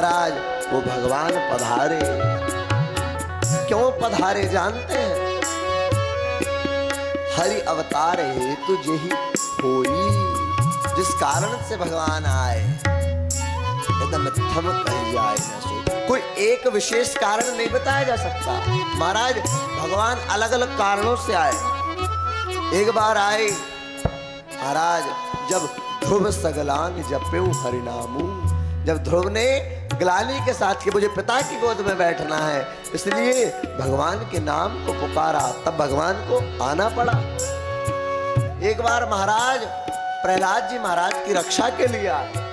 महाराज वो भगवान पधारे। क्यों पधारे जानते हैं? हरि अवतार हेतु जेहि होई, जिस कारण से भगवान आए एकदम थम कह जाए न सो। कोई एक विशेष कारण नहीं बताया जा सकता। महाराज भगवान अलग अलग कारणों से आए। एक बार आए महाराज जब ध्रुव सगलान जपेऊ हरिनामू, जब ध्रुव ने ग्लानि के साथ कि मुझे पिता की गोद में बैठना है, इसलिए भगवान के नाम को पुकारा, तब भगवान को आना पड़ा। एक बार महाराज प्रहलाद जी महाराज की रक्षा के लिए आए।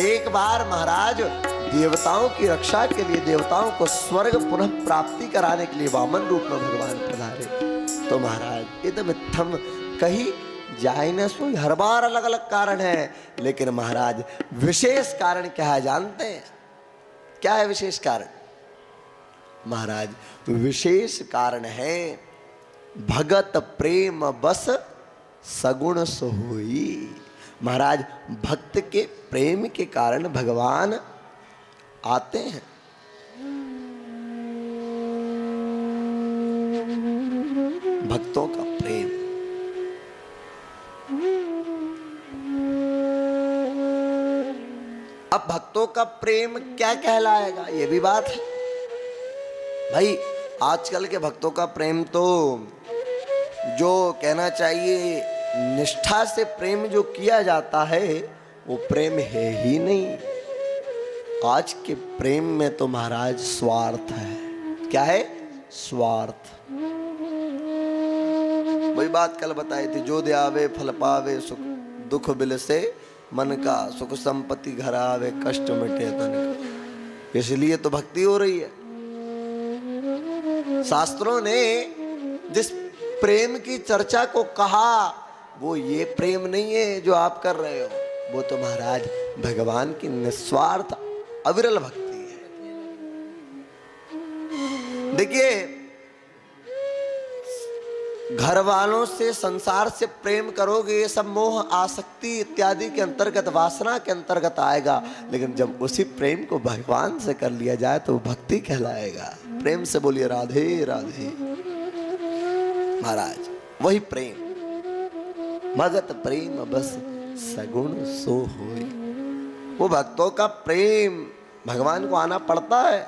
एक बार महाराज देवताओं की रक्षा के लिए, देवताओं को स्वर्ग पुनः प्राप्ति कराने के लिए वामन रूप में भगवान पधारे। तो महाराज एकदम थम कही जाए न सोई। हर बार अलग अलग कारण है, लेकिन महाराज विशेष कारण क्या है जानते हैं? क्या है विशेष कारण? महाराज विशेष कारण है भगत प्रेम बस सगुण सोई। महाराज भक्त के प्रेम के कारण भगवान आते हैं। भक्तों का प्रेम, अब भक्तों का प्रेम क्या कहलाएगा, ये भी बात है भाई। आजकल के भक्तों का प्रेम तो जो कहना चाहिए निष्ठा से प्रेम जो किया जाता है वो प्रेम है ही नहीं। आज के प्रेम में तो महाराज स्वार्थ है। क्या है? स्वार्थ। वही बात कल बताई थी, जो द्यावे फल पावे सुख दुख बिल से मन का, सुख संपत्ति घर आवे कष्ट मिटे तन का। इसलिए तो भक्ति हो रही है। शास्त्रों ने जिस प्रेम की चर्चा को कहा वो ये प्रेम नहीं है जो आप कर रहे हो, वो तो महाराज भगवान की निस्वार्थ अविरल भक्ति है। देखिए घर वालों से, संसार से प्रेम करोगे, ये सब मोह आसक्ति इत्यादि के अंतर्गत, वासना के अंतर्गत आएगा। लेकिन जब उसी प्रेम को भगवान से कर लिया जाए तो भक्ति कहलाएगा। प्रेम से बोलिए राधे राधे। महाराज वही प्रेम, भगत प्रेम बस सगुण सो होय। वो भक्तों का प्रेम, भगवान को आना पड़ता है।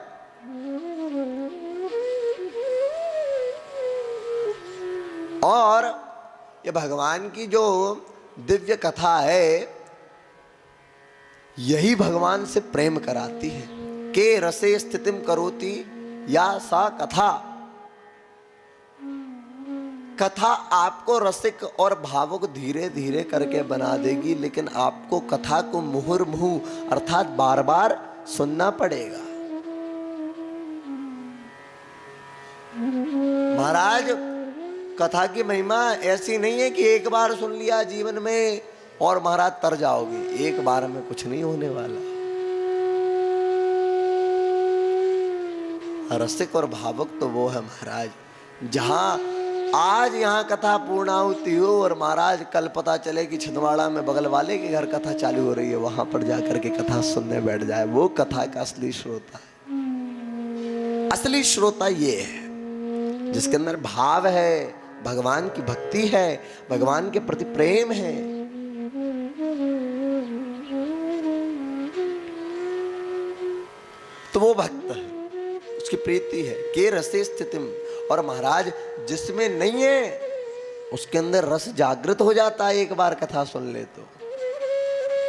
और ये भगवान की जो दिव्य कथा है यही भगवान से प्रेम कराती है। के रसे स्थितिम करोति या सा कथा। कथा आपको रसिक और भावुक धीरे धीरे करके बना देगी, लेकिन आपको कथा को मुहुर्मुहु अर्थात बार बार सुनना पड़ेगा। महाराज कथा की महिमा ऐसी नहीं है कि एक बार सुन लिया जीवन में और महाराज तर जाओगे। एक बार में कुछ नहीं होने वाला। रसिक और भावुक तो वो है महाराज, जहां आज यहाँ कथा पूर्णाहुति हो और महाराज कल पता चले कि छिंदवाड़ा में बगल वाले के घर कथा चालू हो रही है, वहां पर जाकर के कथा सुनने बैठ जाए, वो कथा का असली श्रोता है। असली श्रोता ये है जिसके अंदर भाव है, भगवान की भक्ति है, भगवान के प्रति प्रेम है। तो वो भक्त है, उसकी प्रीति है। के रसे स्थितिम। और महाराज जिसमें नहीं है उसके अंदर रस जागृत हो जाता है। एक बार कथा सुन ले तो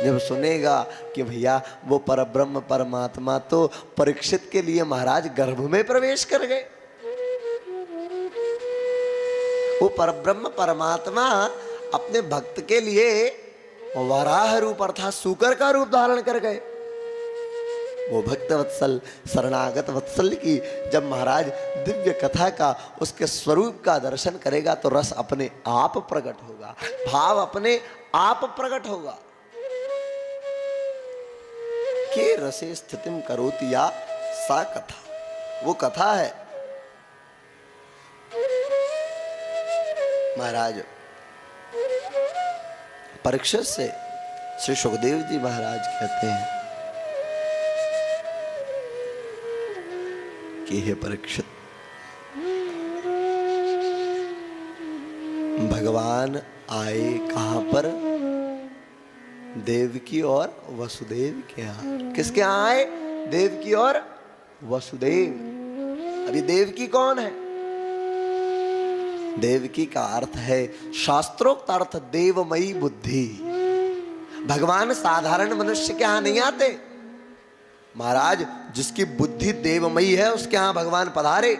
जब सुनेगा कि भैया वो परब्रह्म परमात्मा तो परीक्षित के लिए महाराज गर्भ में प्रवेश कर गए। वो परब्रह्म परमात्मा अपने भक्त के लिए वराह रूप अर्थात सूकर का रूप धारण कर गए। वो भक्त वत्सल शरणागत वत्सल की जब महाराज दिव्य कथा का, उसके स्वरूप का दर्शन करेगा तो रस अपने आप प्रकट होगा, भाव अपने आप प्रकट होगा। के रसे स्थितिम करोति या सा कथा, वो कथा है। महाराज परीक्षित से श्री सुखदेव जी महाराज कहते हैं कि हे परीक्षित, भगवान आए कहां पर? देवकी और वसुदेव के यहाँ। किसके यहाँ आए? देवकी और वसुदेव। अभी देवकी कौन है? देवकी का अर्थ है शास्त्रोक्त अर्थ देवमयी बुद्धि। भगवान साधारण मनुष्य के यहाँ नहीं आते महाराज, जिसकी बुद्धि देवमयी है उसके यहाँ भगवान पधारे।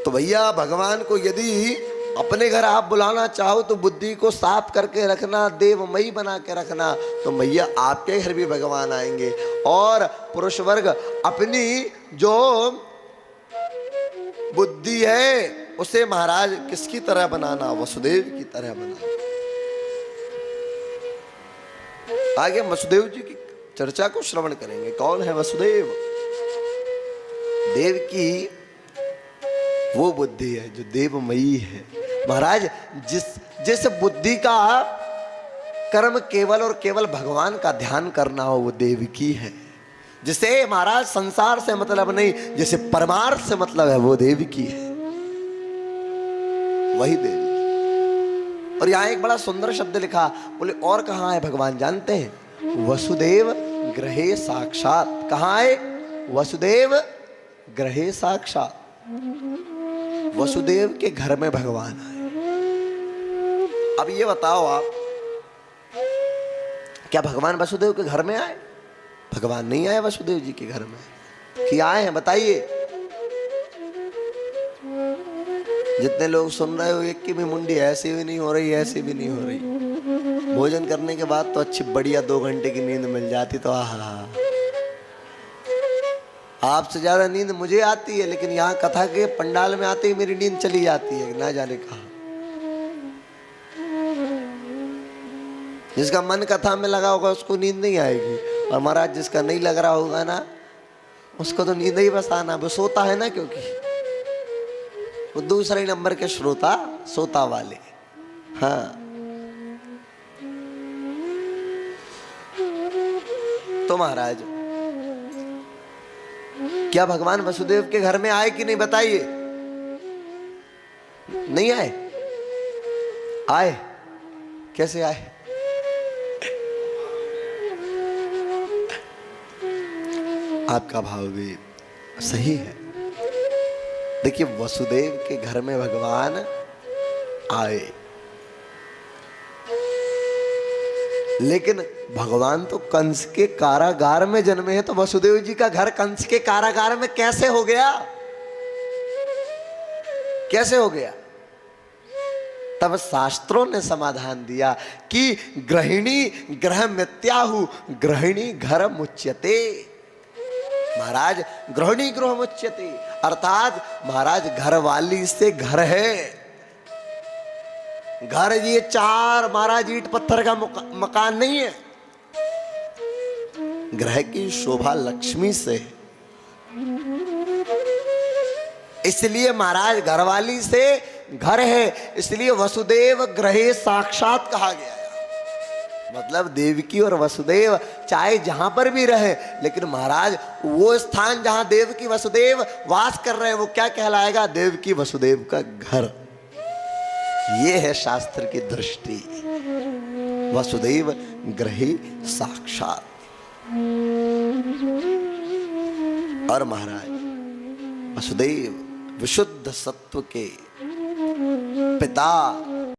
तो भैया भगवान को यदि अपने घर आप बुलाना चाहो तो बुद्धि को साफ करके रखना, देवमयी बना के रखना, तो भैया आपके घर भी भगवान आएंगे। और पुरुष वर्ग अपनी जो बुद्धि है उसे महाराज किसकी तरह बनाना? वसुदेव की तरह बनाना। आगे वसुदेव जी की चर्चा को श्रवण करेंगे। कौन है वसुदेव? देव की वो बुद्धि है जो देवमयी है महाराज। जिस बुद्धि का कर्म केवल और केवल भगवान का ध्यान करना हो वो देवकी है। जिसे महाराज संसार से मतलब नहीं, जिसे परमार्थ से मतलब है वो देवकी है, वही देवकी। और यहां एक बड़ा सुंदर शब्द लिखा, बोले और कहां है भगवान जानते हैं? वसुदेव गृहे साक्षात। कहां है? वसुदेव गृहे साक्षात। वसुदेव के घर में भगवान आए। अब ये बताओ आप, क्या भगवान वसुदेव के घर में आए? भगवान नहीं आए वसुदेव जी के घर में। कि आए हैं बताइए? जितने लोग सुन रहे हो एक की भी मुंडी ऐसी भी नहीं हो रही, ऐसी भी नहीं हो रही। भोजन करने के बाद तो अच्छी बढ़िया 2 घंटे की नींद मिल जाती तो आहा, आपसे ज्यादा नींद मुझे आती है, लेकिन यहाँ कथा के पंडाल में आते ही मेरी नींद चली जाती है, ना जाने कहा। जिसका मन कथा में लगा होगा उसको नींद नहीं आएगी, और महाराज जिसका नहीं लग रहा होगा ना उसको तो नींद ही बस आना। वो सोता है ना, क्योंकि वो दूसरे नंबर के श्रोता सोता वाले। हाँ, तो महाराज क्या भगवान वसुदेव के घर में आए कि नहीं बताइए? नहीं आए? आए। कैसे आए? आपका भाव भी सही है। देखिए वसुदेव के घर में भगवान आए, लेकिन भगवान तो कंस के कारागार में जन्मे हैं, तो वसुदेव जी का घर कंस के कारागार में कैसे हो गया? कैसे हो गया? तब शास्त्रों ने समाधान दिया कि गृहिणी गृह मित्याहु गृहिणी घर मुच्यते। महाराज गृहिणी गृह मुच्यते अर्थात महाराज घर वाली से घर है। घर ये 4 महाराज ईंट पत्थर का मकान नहीं है। ग्रह की शोभा लक्ष्मी से है, इसलिए महाराज घरवाली से घर है, इसलिए वसुदेव ग्रहे साक्षात कहा गया है। मतलब देवकी और वसुदेव चाहे जहां पर भी रहे, लेकिन महाराज वो स्थान जहां देवकी वसुदेव वास कर रहे हैं वो क्या कहलाएगा? देवकी वसुदेव का घर। ये है शास्त्र की दृष्टि। वसुदेव ग्रहे साक्षात। और महाराज वसुदेव विशुद्ध सत्व के पिता